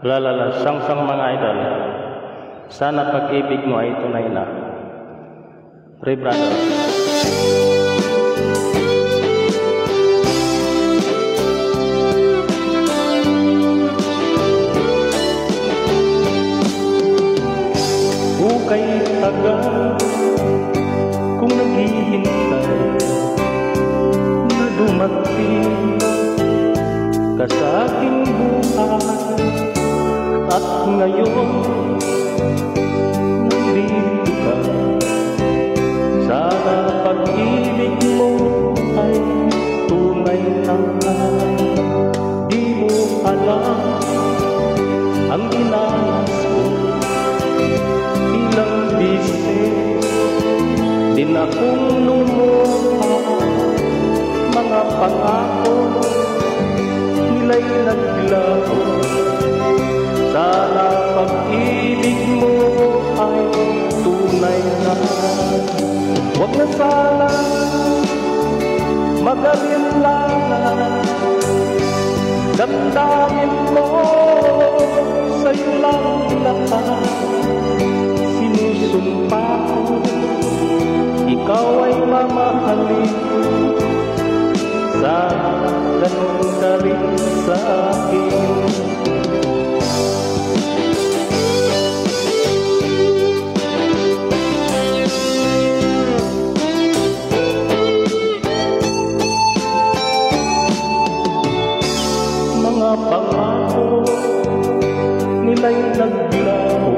Alalala, sang mga idol, sana pag-ibig mo ay tunay na. Pray, brother. Hukay tagal kung naghihintay na dumating ka sa aking buhay, at ngayon nandito ka. Sana pag-ibig mo ay tunay na. Di mo alam ang inalas ko, ilang bisis din akong lumuha. Mga pangako nila'y naglaho. Sana pag-ibig mo ay tunay na. Huwag na sana mag-alala, damdamin mo sa'yo lang lahat. Sinusumpa ko, ikaw ay mamahalin. Sana ganun ka rin sa akin. Mga pangako nila'y naglaho.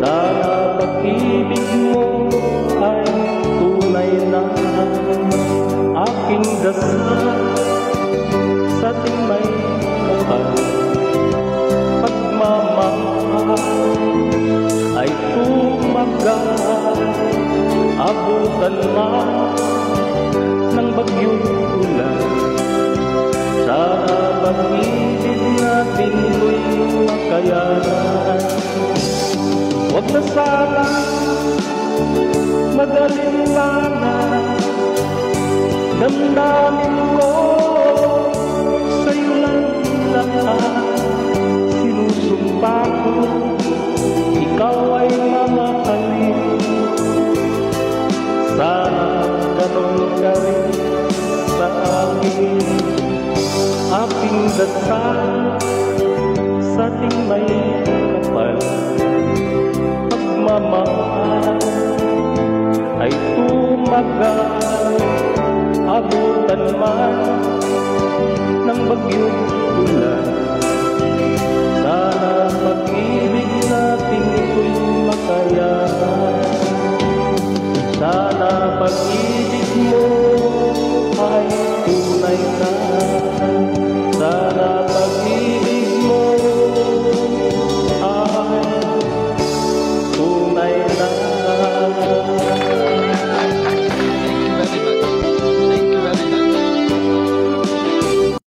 Sana pag-ibig mo ay tunay na. Aking dasal sa ating may kapal, pagmamahal ay tumagal. Abutan man ng bagyong ulan, sana pag-ibig natin mo'y makayanan. Huwag na sana mag-alala, damdamin ko sa'yo lang lahat. Sinusumpa ko, ikaw ay mamahalin. Sana ganun ka rin sa akin. Aking dasal sa ating may